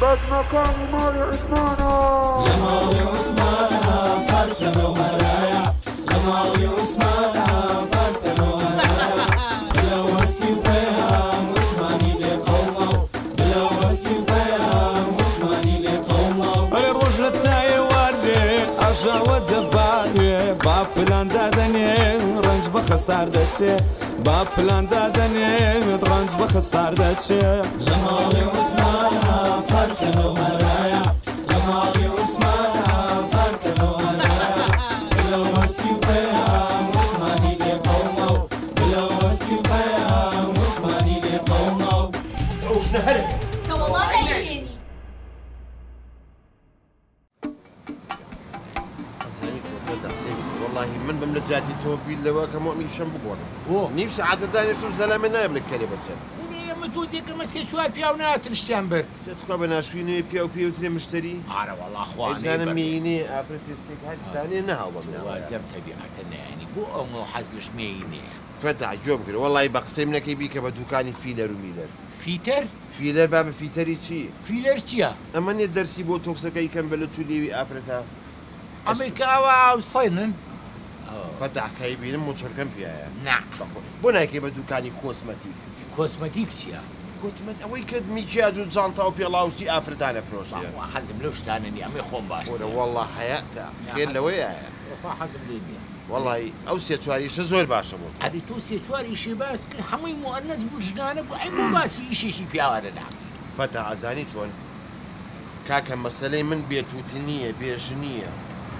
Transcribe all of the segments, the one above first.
بس مكاني مالي عثمانة يا مالي عثمانة فرتنا وهرايا يا مالي عثمانة فرتنا وهرايا بلا وسي وفيها عثماني لقومه بلا وسي وفيها عثماني لقومه أنا رجلتاي وردي أرجع ودباري باب فلان دادني رنج بخسار دتشي باب فلان دادني رنج بخسار دتشي يا مالي عثمانة فرتنا وهرايا يا مالي عثمانة فرتنا وهرايا بلا وسي وفيها عثماني لقومه بلا وسي وفيها عثماني لقومه روش نهرب والله لا يهيني والله من بملجاتي توبي لوا كمؤمن شنب بقول نفس عادة داني شو زلمة نايب لك كلمة متوزي كما سيشوار فيها ونات نشتان برد تدخل بناشفيني بيو بيو تري مشتري أنا والله أخواني أنا ميني أبريتيستيك هاي ثاني نهاو وازم تبيعتنا يعني بو أمو حزلش ميني فتح جوب كده والله بقسم لك يبيك بدوكاني فيلر وميلر فيتر؟ فيلر بابا فيتري شي فيلر تيا؟ أما ندرسي بو توكسك أي كم بلد شو ليبي أفرتها أمريكا أو صينن فتح كايبين مو شركم فيها نعم بنا كي بدوكاني كوسمتيك كوسمتيك تيا؟ كوسمت أوي كد ميكياج وجانتا وبيلاوشتي أفرتانا فروشيا حزم لوش تانني أمي خوم باش والله حياتها خير لويا حزم ليبيا والله أو سيتشواري شزور باشا بول هذه تو سيشواري شي باس حمي مؤنث بوجدانك وعيب باسي شي فيها ولا لا فتح عزاني شلون كاكا مسألة من بيتوتنية بيجنية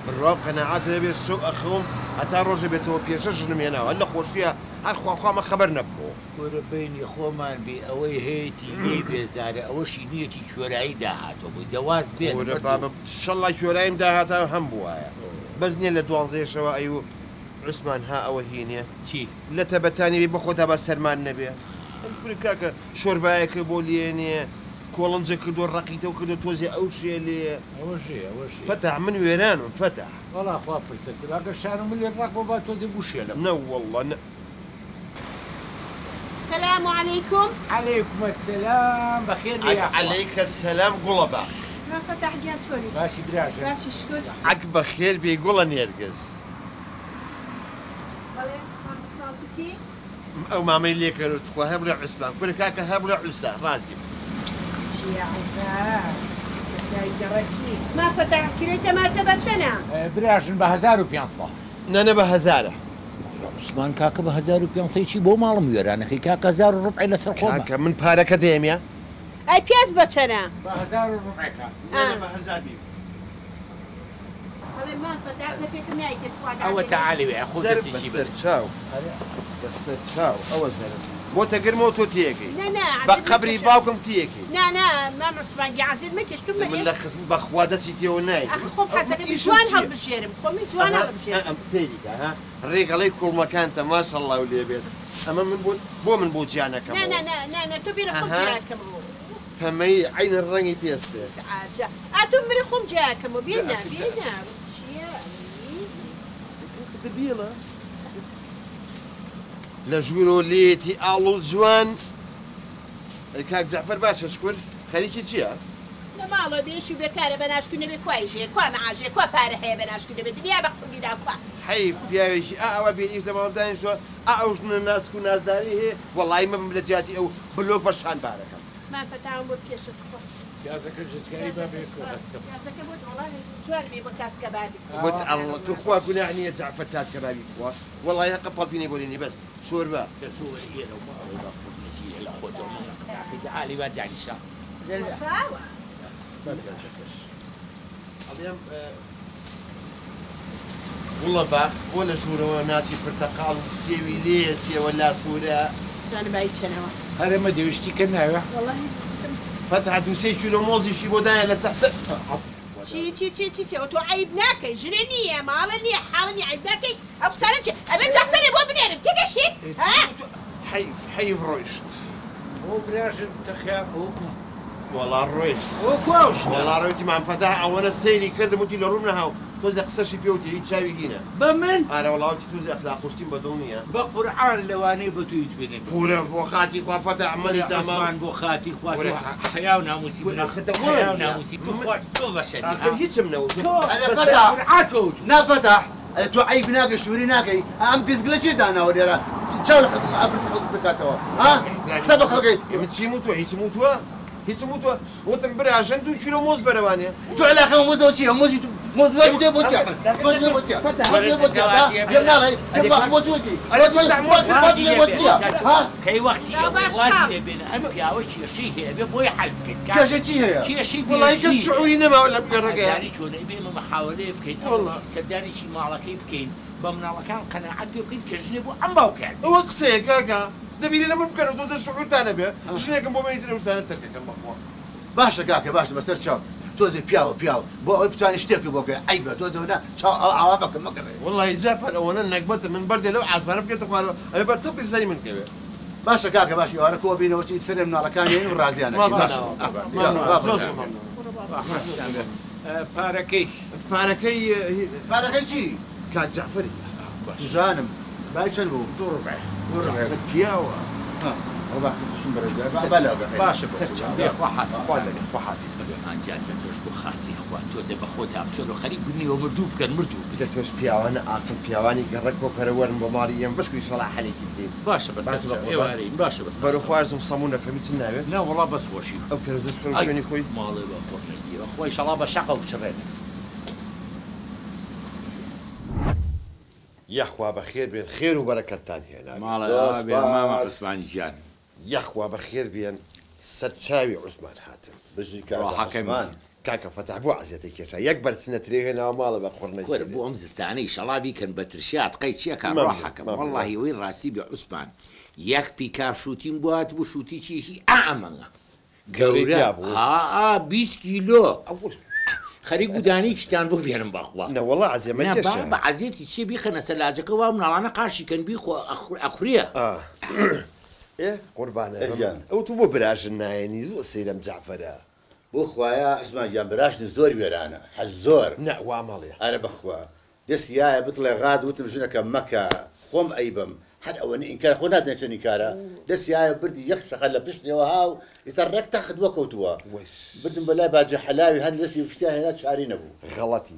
بالراب قناعات بيش شو أخوم أتا روج بيتو بيشش نمينا ولا خوش فيها أخو ما خبرنا بو وربيني خومان بي أوي هيتي ليبيا زارة أوشي نيتي شورعي داهاتو بدواز بين ورباب إن شاء الله شورعي داهاتا هم بوايا بزني لدوان زي شوا أيو عثمان ها أو هينيا شي لا تبتاني بخوتها بس سلمان نبيه كل كاكا شوربايك بوليني كولنجا كدو الرقيته وكدو توزي أو شيء اللي أوشي فتح من ويرانو فتح والله أخوة فرصتي لاقا شانو من اللي الرقبة بات توزي بوشي نو والله السلام عليكم عليكم السلام بخير يا أخوة عليك السلام قلبا ما فتح جات شوري باشي دراجة باشي شكون عقب خير بيقول نيرقز والله ما سمعتي او ما عمل لي كانوا تخوا هبل عثمان كل كاكا هبل عسى رازي شي عفا ما فتح كريته ما تبتشنا براجن بهزار وبيانصة نانا بهزاره عثمان كاكا بهزار وبيانصة يشي بو مالم يران أخي كاكا زار وربع لسر خوما كاكا من بارك ديميا اي بياس بتشنا بهزار وربع كاكا نانا بهزار بيو والله ما فتح سفيك معي تتفاعل أو تعالي يا أخو زرب بس تشاو بس تشاو أول زرب بوتا قرموتو تيكي لا بقبري باوكم تيكي لا ما عثمان عزيز مكش كم من لخص بخواده سيتي وناي اخي خوب حسك جوان هل بشيرم خومي جوان هل بشيرم سيدي ها الريق عليك كل مكان ما شاء الله ولي بيت اما من بو من بوجيانا كم لا تبي رقم جاكم فمي عين الرنgi تيسته سعاجة اتمري خم جاكم بينا دبيله لجورو ليتي آلو جوان كاك جعفر باشا شكر خليكي چيا؟ لا ماڵۆ بێشی بێکارە بەناشکردنە بێ کوایژێ کوا مەعاژێ کوا پارە هەیە بەناشکردنە بێ دنیا بەخۆگیدا کوا حیف پیاوێکی ئەوە بێنیش دەماڵدانیشەوە ئەوش ناسک و نازداری هەیە وەڵی مەم لە جیاتی ئەو بلۆک بەشان بارەکەم من فتاوم بۆ پێشت خۆ پیازەکە جزگاری بە بێکۆ هەستم پیازەکە بۆ وڵی جوان بێ بۆ تاسکەباری وت الله تخوا گوناحنیە جعفر تاسکەباری بخوا وەڵی هەقە پەڵبینی بۆلێنی بەس شۆربە تسوى إيه لو ما أريد أخذ نجية لا خذ ساعتي تعالي بدي على الشام فاوە ئەڵێم وڵە باخ بۆ لە ژوورەوە ناچی پرتەقاڵ سێوی لێ سێوە لا سوورە زانە بای چەنەوە هذا ما دوشتي كناوة والله فتح دووسێ کیلۆ مۆزیشی بۆ دایە لە سەحسە چی ئەو تۆ عیب ناکەی ژنە نییە ماڵە نییە حاڵنی عیب ناکەی ئەو قسانە چێ ئەبێ جعفەرێ بۆ بنێرم تێگەشتیت حەیف ڕۆیشت هو براجل تخاف وەڵا ڕۆیشت هو كوش وەڵا ڕۆیتی مام فتح ئەوەنە سەیری کردم وتی لە ڕوو نەهاو تۆ تۆزە قسەشی پێوتی هیچ چاوی هینە بە من ئارە وڵاوتی توزە ئەخلاق قوشتین بەدڵ نییە بە قورعان لەوانەیە بە تویت بێنێ پورە بۆ خاتی خوافەتە عمەلی دامان عوسمان بۆ خاتی خوا وەرە. حیا و ناموسی حیا و ناموسی تۆ بە شەریعە آخر هیچم نەوت نافتح تو عيب ناقش شوري ناقي ام قزقله شي دانا وديرا شاول افرت خلق زكاته ها حساب خلقي من چی موتوە هیچ موتوە هیچ موتوە وتم برا عشان 2 كيلو موز بەرەوانێ تو علاقه موز وشي موز موز دي بوتشا موز دي بوتشا موز دي بوتشا يلا لي يلا موز وشي موز دي بوتشا ها كي وقتي وازي بين ام بياوش شي هي بوي حل بكين كاش شي هي شي والله كنت شعوري نما ولا بقرقة يعني شو نبي محاولة بكين والله صدقني شي مالكي بكين بمنا كان قناعات بكين كجنبو ام باوكان هو قسەیە کاکە دەبیری لەمە بکەن و تۆ شعورتانە بێ ژنێکم بۆ مەیترە وشتانە تەرکەکەم بەخوا باشا كاكا باشا بس ترشاو توزي بياو بو بتاني اشتكي بوك عيبه توزي هنا شاو عوافك ما قري والله جافر اولا نقبت من بردي لو عزبانه بقيت اخوان انا بطبي زي من كذا باشا كاكا باشا انا كو بينا وشي سلم من ركانين والرازيان باركي باركي شي كان جعفري جانم باي شنو دور ربع بياوه ربع شنو بلا باشا يا اخو حافظ حافظ جات توش بخاتي اخوان توزي بخوتها بشلو خليك بني ومردوب كان مردوب بدك توش بياوانا اخر بياواني قرقو كرورن بماريم باش كل صلاح عليك كيف باشا بس ايواري باشا بس برو خوارزم صامونه كميت النابه لا والله بس وشي او كرزت خرجوني خوي مالي بقول اخوي ان شاء الله بشقه وبشرين يا اخوة بخير بين خير وبركة تانية هنا مالي يا ماما عثمان جان يا اخوة بخير بين ستشاوي عثمان حاتم بجي راح عثمان كاكا فتح بو عزيتك يا شاي يكبر سنة ريغنا وماله بخورنا كور بو امزستاني ان شاء الله بي كان بترشات قيد شيكا روحك والله وين راسي بعثمان ياك بيكار شوتين بوات بو شوتي شي اعمى قورا 20 كيلو خريج بوداني شتان بو بيرم باخوا لا والله عزيز ما جاش بابا عزيتي شي بيخنا سلاجك وامن انا قاشي كان بيخو اخريا ايه قربان او تبو براش النايني زو سيدم جعفر بو خوايا عثمان جان براش زور بيرانا حزور لا وعملي انا بخوا دس يا بطلع غاد وتمجنك مكة خم ايبم حد اوني ان كان خونا زين نكارا دس يا بردي يخشى خلى بشري وهاو يسرك تاخذ وكوتوا بدهم بلا باجي حلاوي هندسي وشتاهي لا شعرين ابو غلطي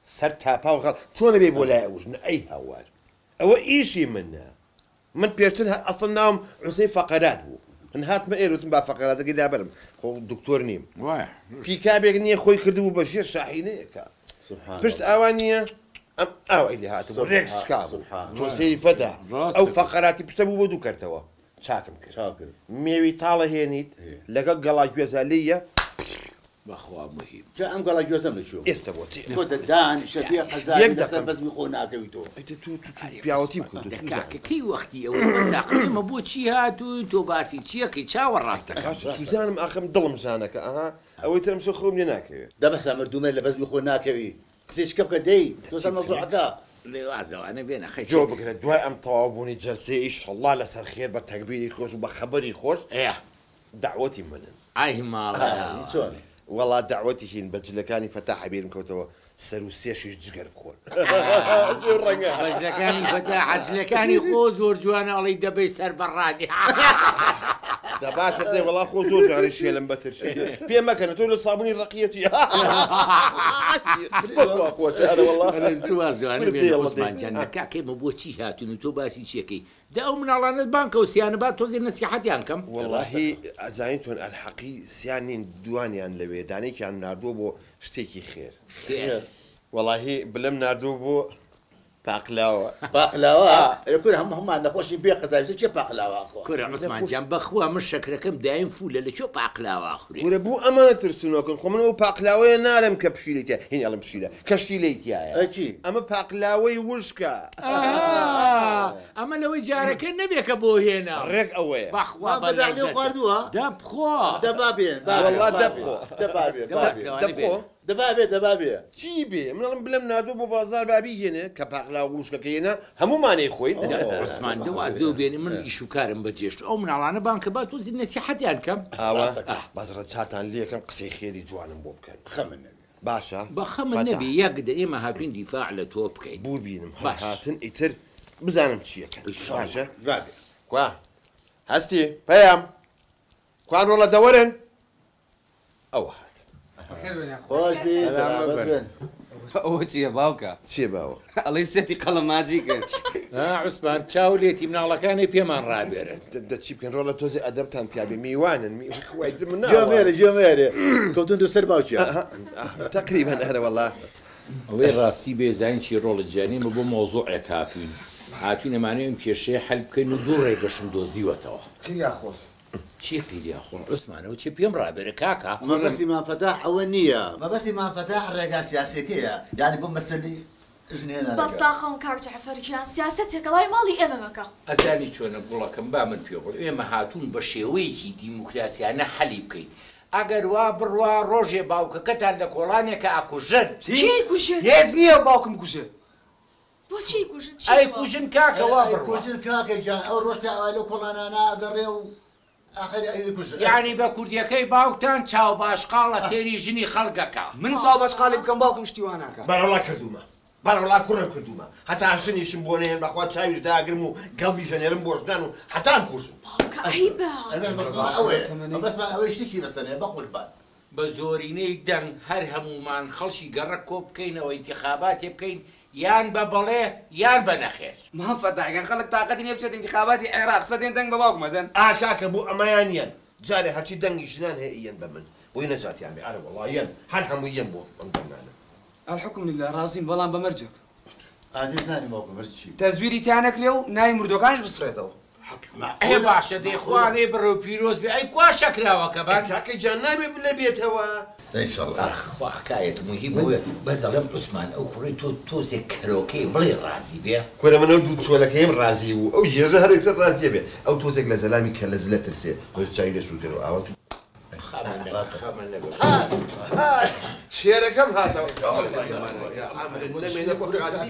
سرتها باو غلط شلون بيبو لا وجن اي هوار او ايشي منها من بيرتنها اصلا نام عصي فقرات بو من هات ما ايرو تنبع فقرات كده برم خو الدكتور نيم واي في كابيك ني خوي كردو بشير شاحينيك سبحان فشت اوانيه ام او اللي هات سبحان سيري فتح او فقراتي بشتبو بدو كرتوا شاكم شاكر ميوي طاله هينيت لقى قلاج جوزاليه بخوا مهم جاء ام قال جوزم نشوف استبوتي كنت الدان شبيه خزان بس بيخونا كويتو انت تو بياوتي كنت كي وقتي اول مساقي ما بوتشي هاتو تو باسي تشيكي تشاور راسك شوزانم اخم ظلم جانك او ترمشو خوم هناك ده بس امر دومين لبس بيخونا كوي خسيش كبك دي توصل موضوع هكا لوازا انا بين اخي جوبك الدواء ام طوابوني جلسه ان شاء الله لسر خير بالتكبير خوش وبخبري خوش ايه دعوتي منن اي ما شلون والله دعوتي هين بجلكاني فتح بيرم كوتو سروسيش جگر بخون زور رنگا بجلكاني فتح عجلكاني خو زور جوانا الله يدبي سر برادي ده باشا زي والله خو زور جاري شي لم بترشي بي ما كانت تقول الصابوني الرقيتي اخو انا والله انا توازو انا بين عثمان جان كاكي مبوتشي هاتو نتو باسي شيكي ده من الله البنك وسيانبات توزي نصيحتي عنكم والله زاينتون الحقي سيانين دواني عن لبي داني كان ناردو بو شتيكي خير والله بلم ناردو بو باقلاوه يكون هم نخوش بيه خزايز كيف باقلاوه اخو كره عثمان جان بخوا مش شكركم دايم فول لشو باقلاوه اخري ولا بو امانه ترسنوكم خمن باقلاوه نالم كبشيلتي هني على مشيله كشيلتي اجي اما باقلاوه وشكا اما لو جارك النبي ابو هنا ريك اوي بخوا بدا لي قردوها دبخوا دبابين والله دبابين جيبي من بلم نادو بو بازار بابي هنا كباقلاوه وشكا هنا همو ماني خوي عثمان دوازو بين من يشو كارم بجيش او من على بنك بات وزي نصيحتي عنكم بازرة شاتان ليه كم قصي خيري جوانم بوبكن خمن باشا بەخەمە نەبی یەکدە ئێمە هاتوین دیفاع لە تۆ بکەین بوو بینم باش. هاتن ئیتر بزانم چیەکەن باشە بابێ کوا هەستی پەیام کوان ڕۆڵە دەوەرن ئەو هات خۆش بێ سەلامەت بێن ئەوە چییە باوکە؟ چێ باوە ئەڵەی سێتی قەڵە ماجی کرد عوسمان چاو لێتی مناڵەکانی پێمان ڕابێرن دەچی بکەن ڕۆڵە تۆزی ئەدەبتان پیابێ میوانن من جۆمێرە جۆمێرە کەوتن دو سەر باوکیە تقریبان هەرە وەڵا ئەوەی ڕاستی بێزانکی ڕۆڵە جانیمە بۆ مۆزوعێک هاتوین هاتوین ئەمانەوەم کێشەیە حەل بکەین و دوو ڕێگەشم دۆزیوەتەوە چی پیریا خۆن عوسمانەوە چی پێم ڕابێرە کاکە مەبەسی مافەتاح ئەوە نییە مەبەسی مافەتاح ڕێگا سیاسەتەیە یعنی بۆ مەسەلی ژنێنە بەستاخەم کاک جەعفەرجیان سیاسەتێکەڵای ماڵی ئێمە مەکە ئەزانی چۆنە گوڵەکەم با من پێ بڵێ ئێمە هاتوون بە شێوەیەکی دیموکراسیانە حەلی بکەین ئەگەر وا بڕوا ڕۆژێ باوکەکەتان لە کۆڵانێکە ئاکوژن چی کوژێت؟ هێز نییە باوکم کوژێ بۆچی کوژن؟ ئەی کوژن کاکە وا بڕوا کوژن کاکەجان ئەو ڕۆژتا ئەوە لەو کۆڵانانە ئەگەڕێ و ئاخری ئەوی کوژن یعنی بە کوردیەکەی باوکتان چاو باشقاڵ لە سێری ژنی خەڵگەکە من ساو بەشقاڵی بکەم باوکم شتیواناکە بەرەڵا کردومە بەرەڵا کوڕم کردومە هەتا ژنیشم بۆ نێن بەخوا چاویش داگرم و گەڵبی ژەنێرم بۆ ژنان و هەتان کوژم عیبە بەسمان ئەوەی شتێکی بەسەرێ بە قوربان بە زۆرینەی دەنگ هەر هەمومان خەڵکی گەڕک کۆ بکەینەوە ئینتیخاباتێ بکەین یان بە بەڵێ یان بە نەخێر مافەتاحگەن خەڵک تااقەتی نیە بچێت انتخاباتی عێراق سەدێن دەنگ بە باوکمەدەن ئاکاکە بوو ئەمایانیان جارێ هەرچی دەنگی ژنان هەیەیەن بە من بۆی نەجاتیانێ ئارە وەڵایەن هەر هەموویەن بۆ ئەم دەنگانە الحکم لله ڕازیم بەڵام بە مەرجێک ئادێ زانی باوکم بەرز چی تەزویری تیانەکرێ و نای مردۆکانش بسڕێتەوە ئێ باشە دەیخوانێ بڕۆ پیرۆز بێ ئەی کوا شەکراوەکە بان کاکەی جان نابێ بلێ بێتەوە خوا حکایەت مهم بووە بەزەڵم عوسمان ئەو کوڕی تۆ تۆزێک کەرۆکەی بڵێ ڕازی بێ کۆرە منە دوو چۆلەکەیم ڕازی بوو ئەو ێژە هەرێکتر ڕازیە بێ ئەو تۆزێک لە زەلامی کە لە زلە ترسێ هۆش چاوی لە سوودەر و ئاوە شێرەکەم هاتەوە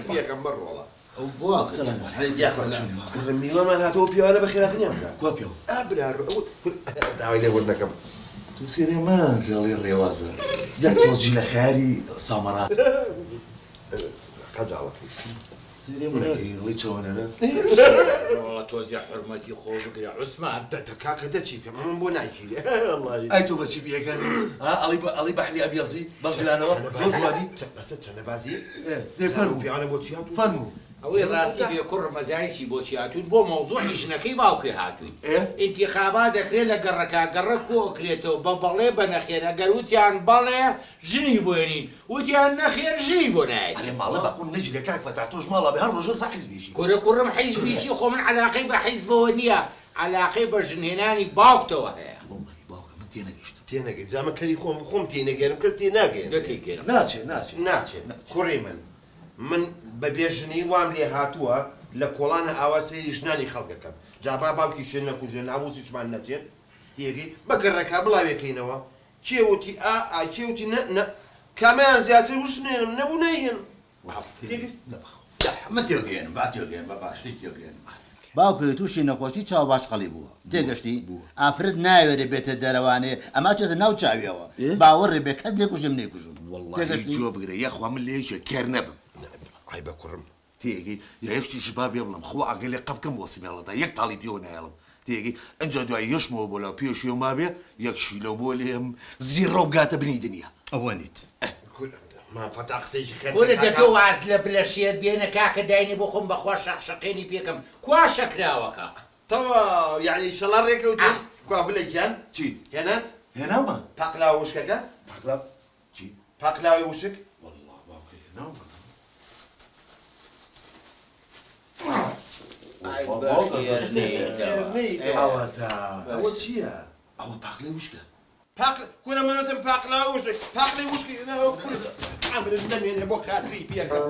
پێکەم بەڕۆڵە ئەو بۆ میوەمان هاتەوە پیاوانە بە خێراتنیان کوا پێ برار داوای لێوەرنەکەم تو سێرێمان گەڵی ڕێوازە یەک تۆزی لە خیاری سامەرات قەجاڵەتی سێرێمەڵی چۆنەرە وڵە تۆزیە حرمەتی خۆ بگرێ عوسمان کاکە دەچی پێ من بۆ ناگیرێ ئەی تۆ بەچی بیەکەن ئەڵی بەحری ئەبیەزی بەڵجلانەوە زۆزوانی بەسە چەنە بازی فەرموو پیاوانە بۆچی هاتوو فەرموو ئەوەی ڕاستی بێ کوڕ مەزایکی بۆچی هاتوین بۆ مەوزوعی ژنەکەی باوکەی هاتوین ئینتیخابات دەکرێت لە گەڕەکە گەڕک کۆکرێتەوە بە بەڵێ بە نەخێر ئەگەر وتیان بەڵێ ژنی بۆێنین وتیان نەخێر ژنی بۆ نایێت ئەرێ ماڵە بەقون نەجی لە کاک فەتا تۆش ماڵە بە هەر ڕۆژە سا حیزبیشی کورە کوڕم حیزبیچی خۆ من علاقەی بە حیزبەوە نییە علاقەی بە ژنهێنانی باوکتەوە هەیە باوکە من تێنەگەیشتم تێنەگەی جامە کەری خۆم تێنەگەرم کەس تێ ناگەێن دەتێکێنم ناچێت کوڕی من بە بێژنی وام لێ هاتووە لە کۆڵانە ئاوا سەیری ژنانی خەڵکەکەم جابا باوکی شوێن نەکوژێن نابوسیشمان نەچێت تێگەی بەگەڕێکا بڵاوێکەینەوە کێوتی کێوتی کامیان زیاتر وشنێنم نەبوو نەیەن من تێگەێنم با تێگەێن بە باشی تێگەێنم باوکە تووشی نەخۆشی چاو باش خەڵی بووە تێگەشتی ئافرەت ناوێرە بێتە دەرەوانێ ئەما چێتە ناو چاویەوە باوەڕێ بێ کەس لێکوژم نێکوژم جۆ بگرە یەخوا من لێشە کێر نەبم ئای بە کوڕم تێگەی یەکشتیش با بێ بڵم خۆ ئەگەر لێ قەبکەم بۆ سیمێڵەدا یەک تاڵی پێوە نایڵم تێگەی ئەنجا دوای یەشمەوە بۆ لەو پێشیەوە مابێ یەکشی لەو بۆ لێم زیڕە و گاتە بنی دنیا ئەوە نیت مافەتا قسەیکی کورە دەتۆ واز لە بلەشێت بێنە کاکە داینێ بۆ خۆم بەخوا شەقشەقێنی پێکەم کوا شەکراوەکە تەوا یعنی شەڵا ڕێکەوتی کوا بلێکیان چی هێنات هێناومە پاقلاوە وشکەکە پاقلا چی پاقلاوی وشک والله باوکە هێناومە ئەوەتە ئەوە چییە؟ ئەوە پاقلەی وشکە کورە منەتم پاقلاوی وشک پاقلی وشکی ئەمرت نەمێنێ بۆ کاتری پێکەم